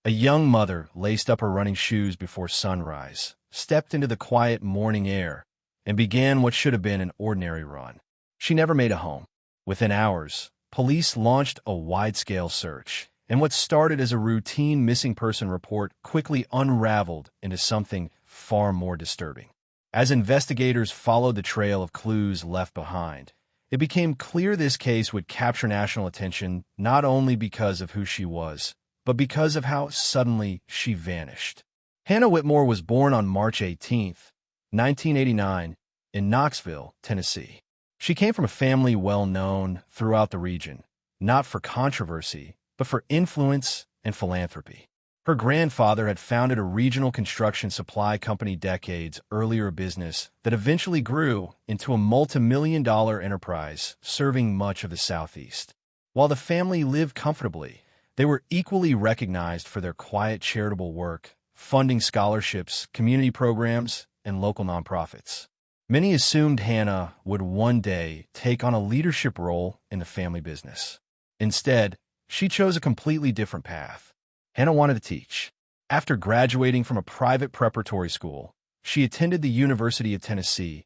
A young mother laced up her running shoes before sunrise, stepped into the quiet morning air, and began what should have been an ordinary run. She never made a home. Within hours, police launched a wide-scale search, and what started as a routine missing person report quickly unraveled into something far more disturbing. As investigators followed the trail of clues left behind, it became clear this case would capture national attention not only because of who she was, but because of how suddenly she vanished. Hannah Whitmore was born on March 18, 1989, in Knoxville, Tennessee. She came from a family well known throughout the region, not for controversy, but for influence and philanthropy. Her grandfather had founded a regional construction supply company decades earlier, a business that eventually grew into a multi-million-dollar enterprise serving much of the Southeast. While the family lived comfortably, they were equally recognized for their quiet charitable work, funding scholarships, community programs, and local nonprofits. Many assumed Hannah would one day take on a leadership role in the family business. Instead, she chose a completely different path. Hannah wanted to teach. After graduating from a private preparatory school, she attended the University of Tennessee,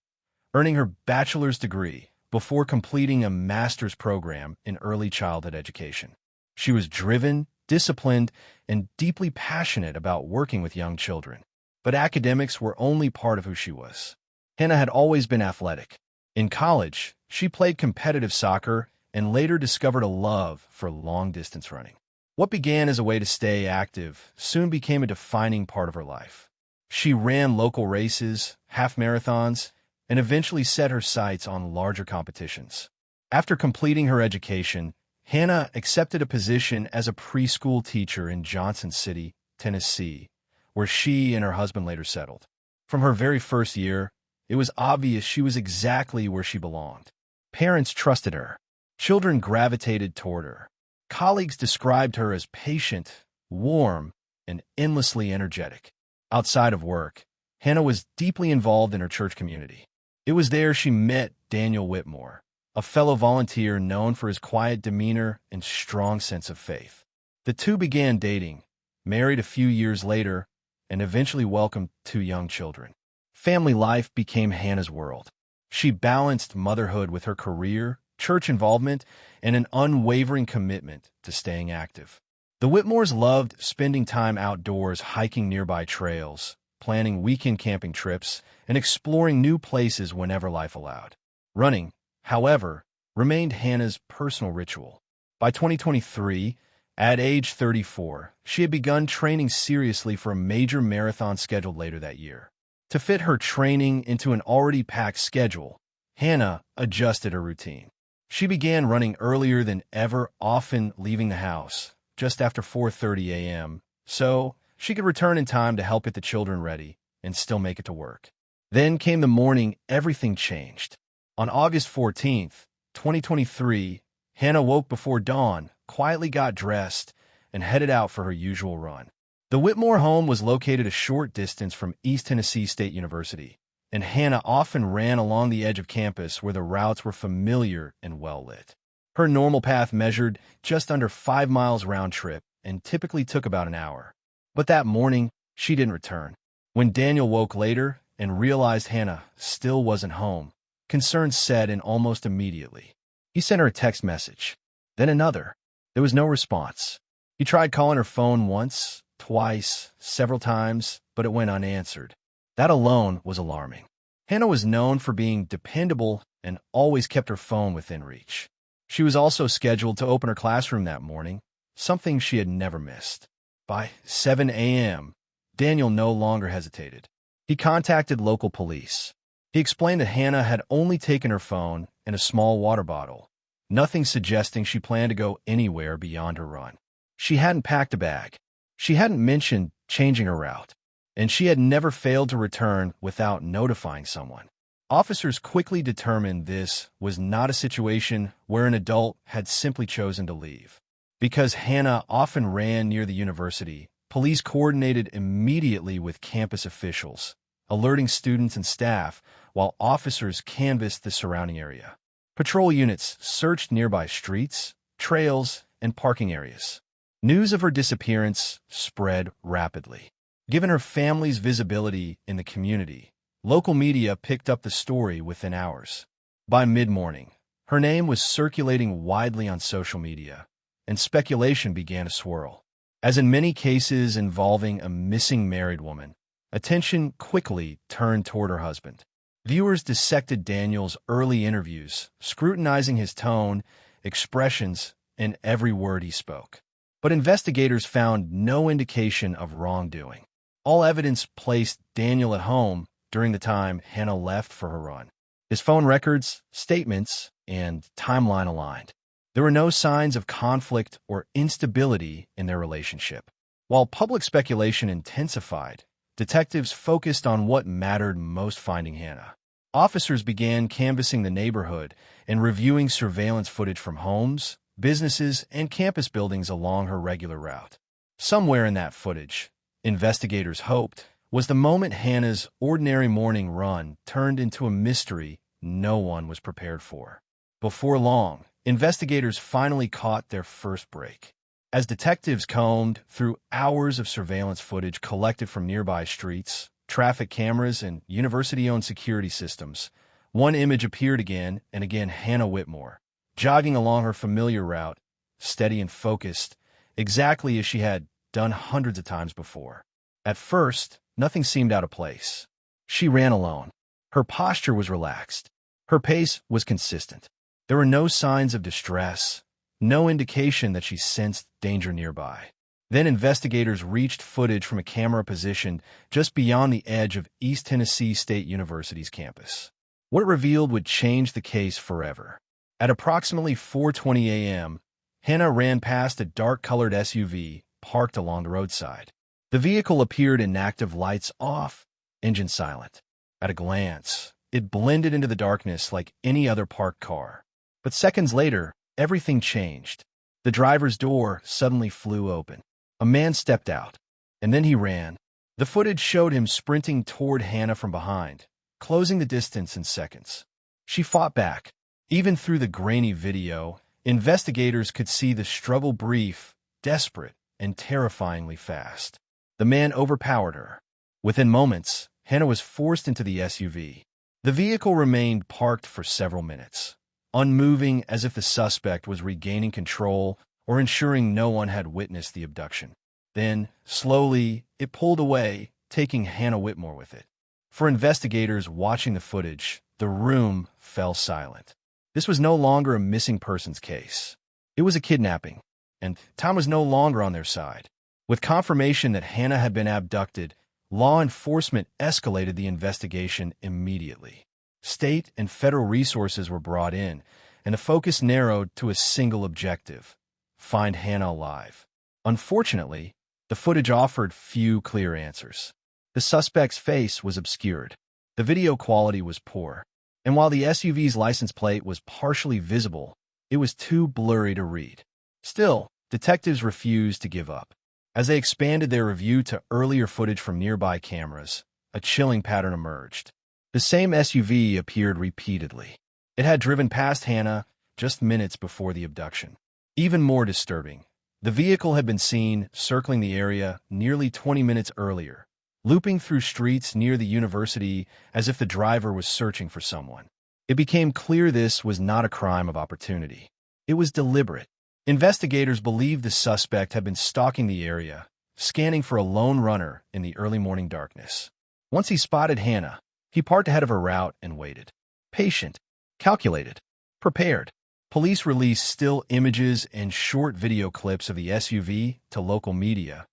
earning her bachelor's degree before completing a master's program in early childhood education. She was driven, disciplined, and deeply passionate about working with young children. But academics were only part of who she was. Hannah had always been athletic. In college, she played competitive soccer and later discovered a love for long-distance running. What began as a way to stay active soon became a defining part of her life. She ran local races, half-marathons, and eventually set her sights on larger competitions. After completing her education, Hannah accepted a position as a preschool teacher in Johnson City, Tennessee, where she and her husband later settled. From her very first year, it was obvious she was exactly where she belonged. Parents trusted her. Children gravitated toward her. Colleagues described her as patient, warm, and endlessly energetic. Outside of work, Hannah was deeply involved in her church community. It was there she met Daniel Whitmore, a fellow volunteer known for his quiet demeanor and strong sense of faith. The two began dating, married a few years later, and eventually welcomed 2 young children. Family life became Hannah's world. She balanced motherhood with her career, church involvement, and an unwavering commitment to staying active. The Whitmores loved spending time outdoors, hiking nearby trails, planning weekend camping trips, and exploring new places whenever life allowed. Running, however, remained Hannah's personal ritual. By 2023, at age 34, she had begun training seriously for a major marathon scheduled later that year. To fit her training into an already packed schedule, Hannah adjusted her routine. She began running earlier than ever, often leaving the house just after 4:30 a.m., so she could return in time to help get the children ready and still make it to work. Then came the morning everything changed. On August 14th, 2023, Hannah woke before dawn, quietly got dressed, and headed out for her usual run. The Whitmore home was located a short distance from East Tennessee State University, and Hannah often ran along the edge of campus where the routes were familiar and well-lit. Her normal path measured just under 5 miles round trip and typically took about an hour. But that morning, she didn't return. When Daniel woke later and realized Hannah still wasn't home, concerns set in almost immediately. He sent her a text message, then another. There was no response. He tried calling her phone once, twice, several times, but it went unanswered. That alone was alarming. Hannah was known for being dependable and always kept her phone within reach. She was also scheduled to open her classroom that morning, something she had never missed. By 7 a.m., Daniel no longer hesitated. He contacted local police. He explained that Hannah had only taken her phone and a small water bottle, nothing suggesting she planned to go anywhere beyond her run. She hadn't packed a bag. She hadn't mentioned changing her route, and she had never failed to return without notifying someone. Officers quickly determined this was not a situation where an adult had simply chosen to leave. Because Hannah often ran near the university, police coordinated immediately with campus officials, alerting students and staff, while officers canvassed the surrounding area. Patrol units searched nearby streets, trails, and parking areas. News of her disappearance spread rapidly. Given her family's visibility in the community, local media picked up the story within hours. By mid-morning, her name was circulating widely on social media, and speculation began to swirl. As in many cases involving a missing married woman, attention quickly turned toward her husband. Viewers dissected Daniel's early interviews, scrutinizing his tone, expressions, and every word he spoke. But investigators found no indication of wrongdoing. All evidence placed Daniel at home during the time Hannah left for her run. His phone records, statements, and timeline aligned. There were no signs of conflict or instability in their relationship. While public speculation intensified, detectives focused on what mattered most: finding Hannah. Officers began canvassing the neighborhood and reviewing surveillance footage from homes, businesses, and campus buildings along her regular route. Somewhere in that footage, investigators hoped, was the moment Hannah's ordinary morning run turned into a mystery no one was prepared for. Before long, investigators finally caught their first break. As detectives combed through hours of surveillance footage collected from nearby streets, traffic cameras, and university-owned security systems, one image appeared again and again: Hannah Whitmore, jogging along her familiar route, steady and focused, exactly as she had done hundreds of times before. At first, nothing seemed out of place. She ran alone. Her posture was relaxed. Her pace was consistent. There were no signs of distress, no indication that she sensed danger nearby. Then investigators reached footage from a camera positioned just beyond the edge of East Tennessee State University's campus. What it revealed would change the case forever. At approximately 4:20 a.m., Hannah ran past a dark-colored SUV parked along the roadside. The vehicle appeared inactive, lights off, engine silent. At a glance, it blended into the darkness like any other parked car. But seconds later, everything changed. The driver's door suddenly flew open. A man stepped out, and then he ran. The footage showed him sprinting toward Hannah from behind, closing the distance in seconds. She fought back. Even through the grainy video, investigators could see the struggle: brief, desperate, and terrifyingly fast. The man overpowered her. Within moments, Hannah was forced into the SUV. The vehicle remained parked for several minutes, unmoving, as if the suspect was regaining control or ensuring no one had witnessed the abduction. Then, slowly, it pulled away, taking Hannah Whitmore with it. For investigators watching the footage, the room fell silent. This was no longer a missing persons case. It was a kidnapping, and time was no longer on their side. With confirmation that Hannah had been abducted, law enforcement escalated the investigation immediately. State and federal resources were brought in, and the focus narrowed to a single objective: find Hannah alive. Unfortunately, the footage offered few clear answers. The suspect's face was obscured. The video quality was poor, and while the SUV's license plate was partially visible, it was too blurry to read. Still, detectives refused to give up. As they expanded their review to earlier footage from nearby cameras, a chilling pattern emerged. The same SUV appeared repeatedly. It had driven past Hannah just minutes before the abduction. Even more disturbing, the vehicle had been seen circling the area nearly 20 minutes earlier, looping through streets near the university as if the driver was searching for someone. It became clear this was not a crime of opportunity. It was deliberate. Investigators believed the suspect had been stalking the area, scanning for a lone runner in the early morning darkness. Once he spotted Hannah, he parked ahead of her route and waited. Patient, calculated, prepared. Police released still images and short video clips of the SUV to local media,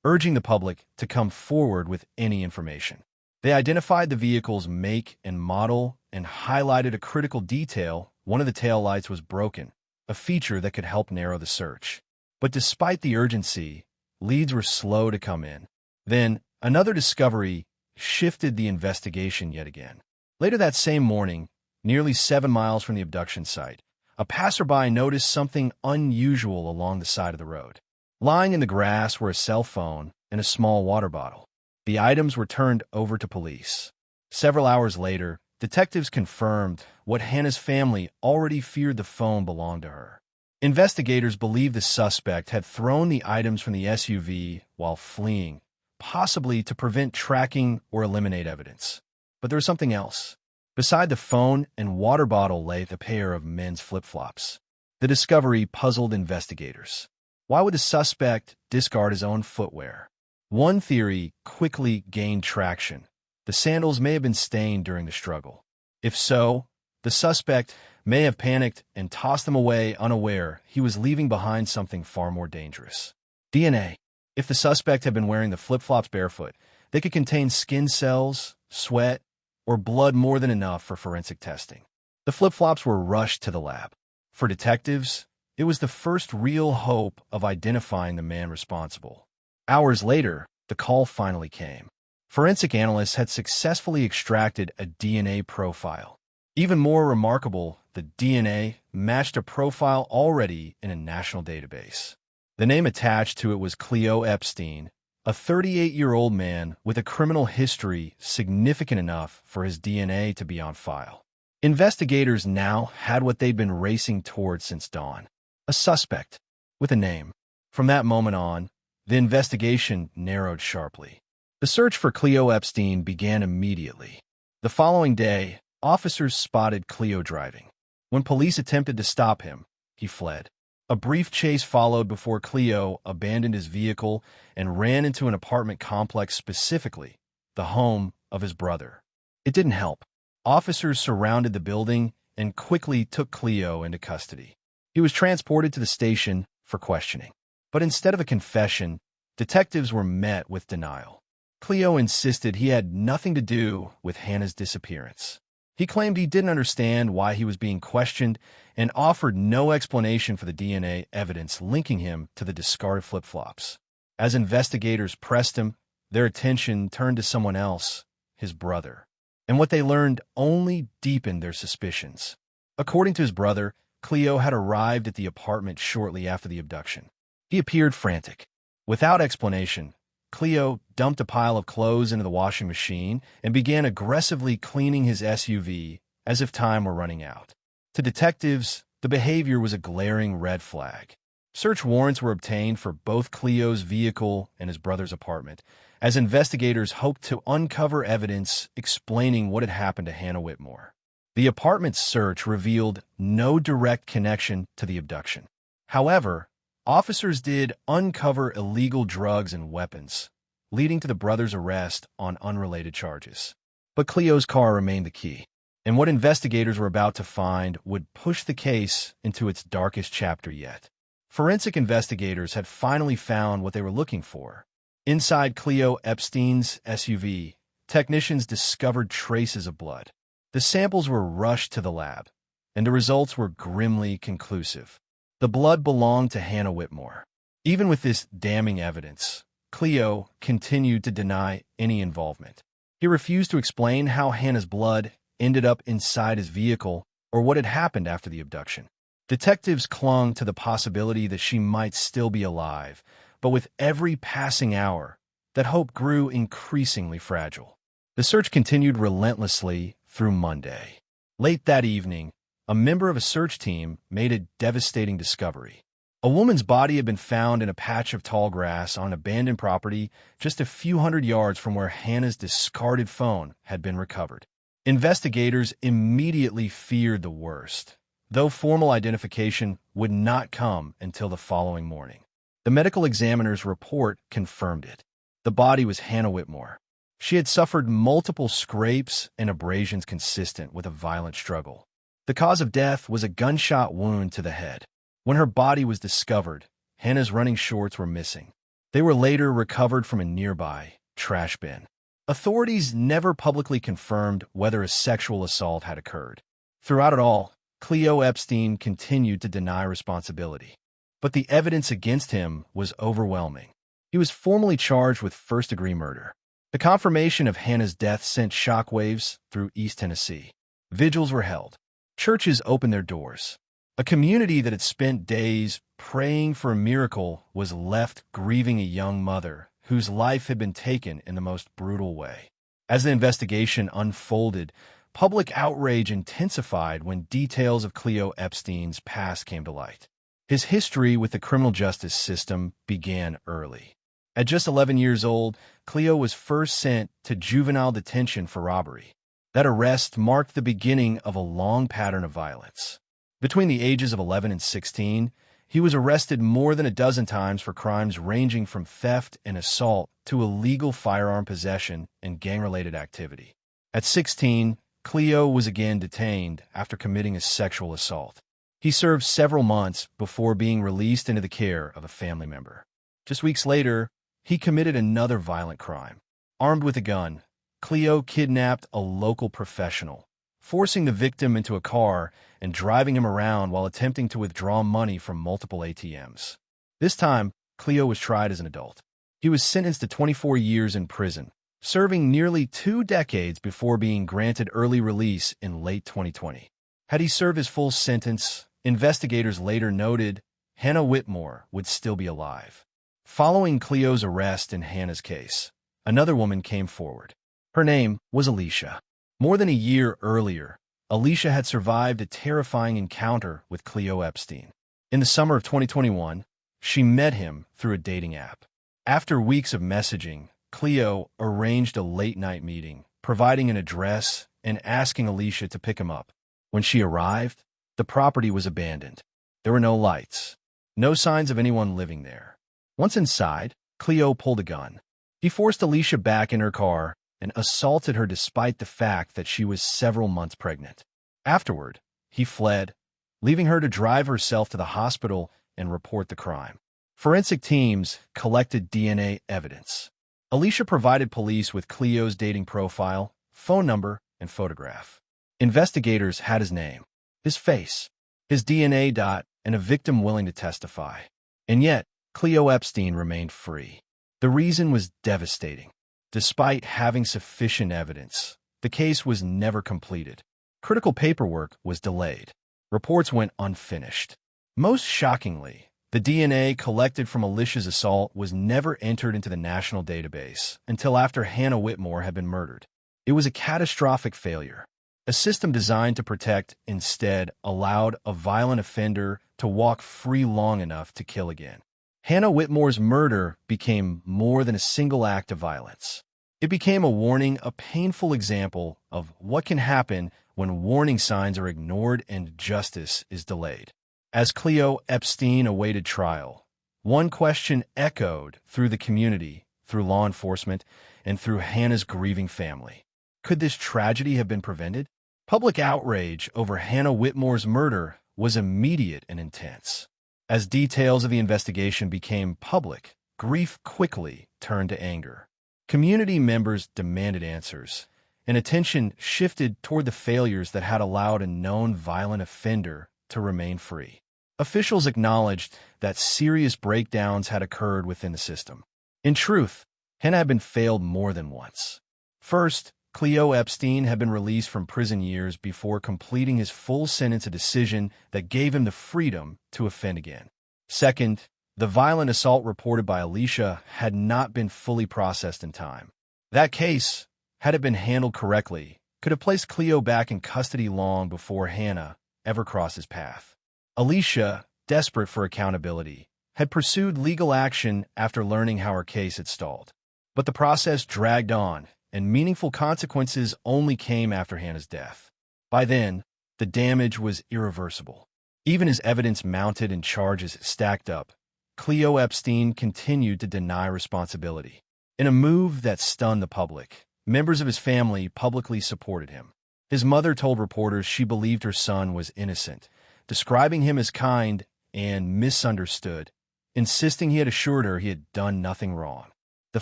urging the public to come forward with any information. They identified the vehicle's make and model and highlighted a critical detail: one of the taillights was broken, a feature that could help narrow the search. But despite the urgency, leads were slow to come in. Then, another discovery shifted the investigation yet again. Later that same morning, nearly 7 miles from the abduction site, a passerby noticed something unusual along the side of the road. Lying in the grass were a cell phone and a small water bottle. The items were turned over to police. Several hours later, detectives confirmed what Hannah's family already feared: the phone belonged to her. Investigators believe the suspect had thrown the items from the SUV while fleeing, possibly to prevent tracking or eliminate evidence. But there was something else. Beside the phone and water bottle lay the pair of men's flip-flops. The discovery puzzled investigators. Why would the suspect discard his own footwear? One theory quickly gained traction. The sandals may have been stained during the struggle. If so, the suspect may have panicked and tossed them away unaware he was leaving behind something far more dangerous. DNA. If the suspect had been wearing the flip-flops barefoot, they could contain skin cells, sweat, or blood more than enough for forensic testing. The flip-flops were rushed to the lab. For detectives, it was the first real hope of identifying the man responsible. Hours later, the call finally came. Forensic analysts had successfully extracted a DNA profile. Even more remarkable, the DNA matched a profile already in a national database. The name attached to it was Cleo Epstein, a 38-year-old man with a criminal history significant enough for his DNA to be on file. Investigators now had what they'd been racing toward since dawn: a suspect with a name. From that moment on, the investigation narrowed sharply. The search for Cleo Epstein began immediately. The following day, officers spotted Cleo driving. When police attempted to stop him, he fled. A brief chase followed before Cleo abandoned his vehicle and ran into an apartment complex, specifically the home of his brother. It didn't help. Officers surrounded the building and quickly took Cleo into custody. He was transported to the station for questioning. But instead of a confession, detectives were met with denial. Cleo insisted he had nothing to do with Hannah's disappearance. He claimed he didn't understand why he was being questioned and offered no explanation for the DNA evidence linking him to the discarded flip-flops. As investigators pressed him, their attention turned to someone else, his brother. And what they learned only deepened their suspicions. According to his brother, Cleo had arrived at the apartment shortly after the abduction. He appeared frantic. Without explanation, Cleo dumped a pile of clothes into the washing machine and began aggressively cleaning his SUV as if time were running out. To detectives, the behavior was a glaring red flag. Search warrants were obtained for both Cleo's vehicle and his brother's apartment, as investigators hoped to uncover evidence explaining what had happened to Hannah Whitmore. The apartment search revealed no direct connection to the abduction. However, officers did uncover illegal drugs and weapons, leading to the brothers' arrest on unrelated charges. But Cleo's car remained the key, and what investigators were about to find would push the case into its darkest chapter yet. Forensic investigators had finally found what they were looking for. Inside Cleo Epstein's SUV, technicians discovered traces of blood. The samples were rushed to the lab, and the results were grimly conclusive. The blood belonged to Hannah Whitmore. Even with this damning evidence, Cleo continued to deny any involvement. He refused to explain how Hannah's blood ended up inside his vehicle or what had happened after the abduction. Detectives clung to the possibility that she might still be alive, but with every passing hour, that hope grew increasingly fragile. The search continued relentlessly through Monday. Late that evening, a member of a search team made a devastating discovery. A woman's body had been found in a patch of tall grass on an abandoned property just a few hundred yards from where Hannah's discarded phone had been recovered. Investigators immediately feared the worst, though formal identification would not come until the following morning. The medical examiner's report confirmed it. The body was Hannah Whitmore. She had suffered multiple scrapes and abrasions consistent with a violent struggle. The cause of death was a gunshot wound to the head. When her body was discovered, Hannah's running shorts were missing. They were later recovered from a nearby trash bin. Authorities never publicly confirmed whether a sexual assault had occurred. Throughout it all, Cleo Epstein continued to deny responsibility. But the evidence against him was overwhelming. He was formally charged with first-degree murder. The confirmation of Hannah's death sent shockwaves through East Tennessee. Vigils were held. Churches opened their doors. A community that had spent days praying for a miracle was left grieving a young mother whose life had been taken in the most brutal way. As the investigation unfolded, public outrage intensified when details of Cleo Epstein's past came to light. His history with the criminal justice system began early. At just 11 years old, Cleo was first sent to juvenile detention for robbery. That arrest marked the beginning of a long pattern of violence. Between the ages of 11 and 16, he was arrested more than a dozen times for crimes ranging from theft and assault to illegal firearm possession and gang-related activity. At 16, Cleo was again detained after committing a sexual assault. He served several months before being released into the care of a family member. Just weeks later, he committed another violent crime. Armed with a gun, Cleo kidnapped a local professional, forcing the victim into a car and driving him around while attempting to withdraw money from multiple ATMs. This time, Cleo was tried as an adult. He was sentenced to 24 years in prison, serving nearly 2 decades before being granted early release in late 2020. Had he served his full sentence, investigators later noted Hannah Whitmore would still be alive. Following Cleo's arrest in Hannah's case, another woman came forward. Her name was Alicia. More than a year earlier, Alicia had survived a terrifying encounter with Cleo Epstein. In the summer of 2021, she met him through a dating app. After weeks of messaging, Cleo arranged a late-night meeting, providing an address and asking Alicia to pick him up. When she arrived, the property was abandoned. There were no lights, no signs of anyone living there. Once inside, Cleo pulled a gun. He forced Alicia back in her car and assaulted her despite the fact that she was several months pregnant. Afterward, he fled, leaving her to drive herself to the hospital and report the crime. Forensic teams collected DNA evidence. Alicia provided police with Cleo's dating profile, phone number, and photograph. Investigators had his name, his face, his DNA dot, and a victim willing to testify. And yet, Cleo Epstein remained free. The reason was devastating. Despite having sufficient evidence, the case was never completed. Critical paperwork was delayed. Reports went unfinished. Most shockingly, the DNA collected from Alicia's assault was never entered into the national database until after Hannah Whitmore had been murdered. It was a catastrophic failure. A system designed to protect instead allowed a violent offender to walk free long enough to kill again. Hannah Whitmore's murder became more than a single act of violence. It became a warning, a painful example of what can happen when warning signs are ignored and justice is delayed. As Cleo Epstein awaited trial, one question echoed through the community, through law enforcement, and through Hannah's grieving family. Could this tragedy have been prevented? Public outrage over Hannah Whitmore's murder was immediate and intense. As details of the investigation became public, grief quickly turned to anger. Community members demanded answers, and attention shifted toward the failures that had allowed a known violent offender to remain free. Officials acknowledged that serious breakdowns had occurred within the system. In truth, Hannah had been failed more than once. First, Cleo Epstein had been released from prison years before completing his full sentence, a decision that gave him the freedom to offend again. Second, the violent assault reported by Alicia had not been fully processed in time. That case, had it been handled correctly, could have placed Cleo back in custody long before Hannah ever crossed his path. Alicia, desperate for accountability, had pursued legal action after learning how her case had stalled. But the process dragged on, and meaningful consequences only came after Hannah's death. By then, the damage was irreversible. Even as evidence mounted and charges stacked up, Cleo Epstein continued to deny responsibility. In a move that stunned the public, members of his family publicly supported him. His mother told reporters she believed her son was innocent, describing him as kind and misunderstood, insisting he had assured her he had done nothing wrong. The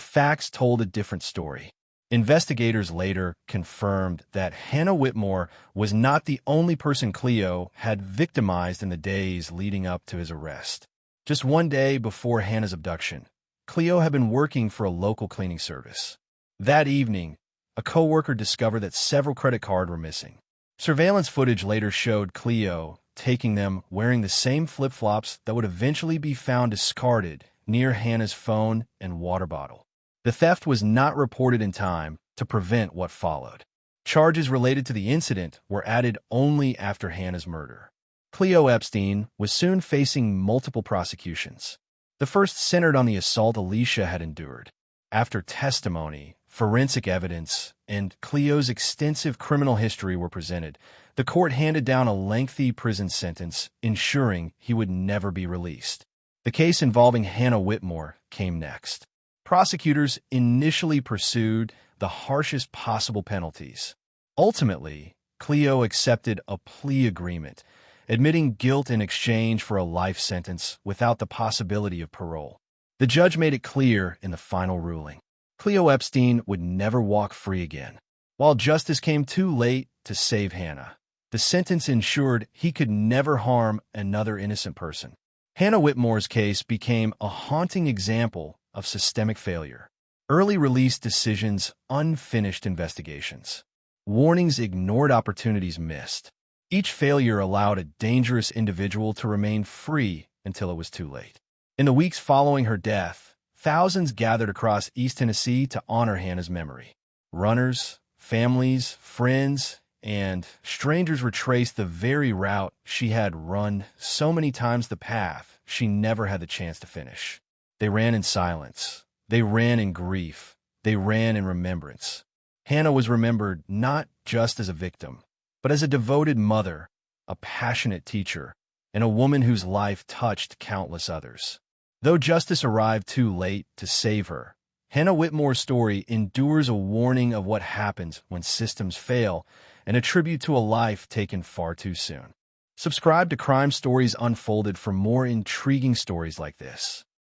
facts told a different story. Investigators later confirmed that Hannah Whitmore was not the only person Cleo had victimized in the days leading up to his arrest. Just one day before Hannah's abduction, Cleo had been working for a local cleaning service. That evening, a coworker discovered that several credit cards were missing. Surveillance footage later showed Cleo taking them wearing the same flip-flops that would eventually be found discarded near Hannah's phone and water bottle. The theft was not reported in time to prevent what followed. Charges related to the incident were added only after Hannah's murder. Cleo Epstein was soon facing multiple prosecutions. The first centered on the assault Alicia had endured. After testimony, forensic evidence, and Cleo's extensive criminal history were presented, the court handed down a lengthy prison sentence, ensuring he would never be released. The case involving Hannah Whitmore came next. Prosecutors initially pursued the harshest possible penalties. Ultimately, Cleo accepted a plea agreement, admitting guilt in exchange for a life sentence without the possibility of parole. The judge made it clear in the final ruling. Cleo Epstein would never walk free again. While justice came too late to save Hannah, the sentence ensured he could never harm another innocent person. Hannah Whitmore's case became a haunting example of systemic failure. Early release decisions, unfinished investigations. Warnings ignored, opportunities missed. Each failure allowed a dangerous individual to remain free until it was too late. In the weeks following her death, thousands gathered across East Tennessee to honor Hannah's memory. Runners, families, friends, and strangers retraced the very route she had run so many times, the path she never had the chance to finish. They ran in silence. They ran in grief. They ran in remembrance. Hannah was remembered not just as a victim, but as a devoted mother, a passionate teacher, and a woman whose life touched countless others. Though justice arrived too late to save her, Hannah Whitmore's story endures a warning of what happens when systems fail and a tribute to a life taken far too soon. Subscribe to Crime Stories Unfolded for more intriguing stories like this.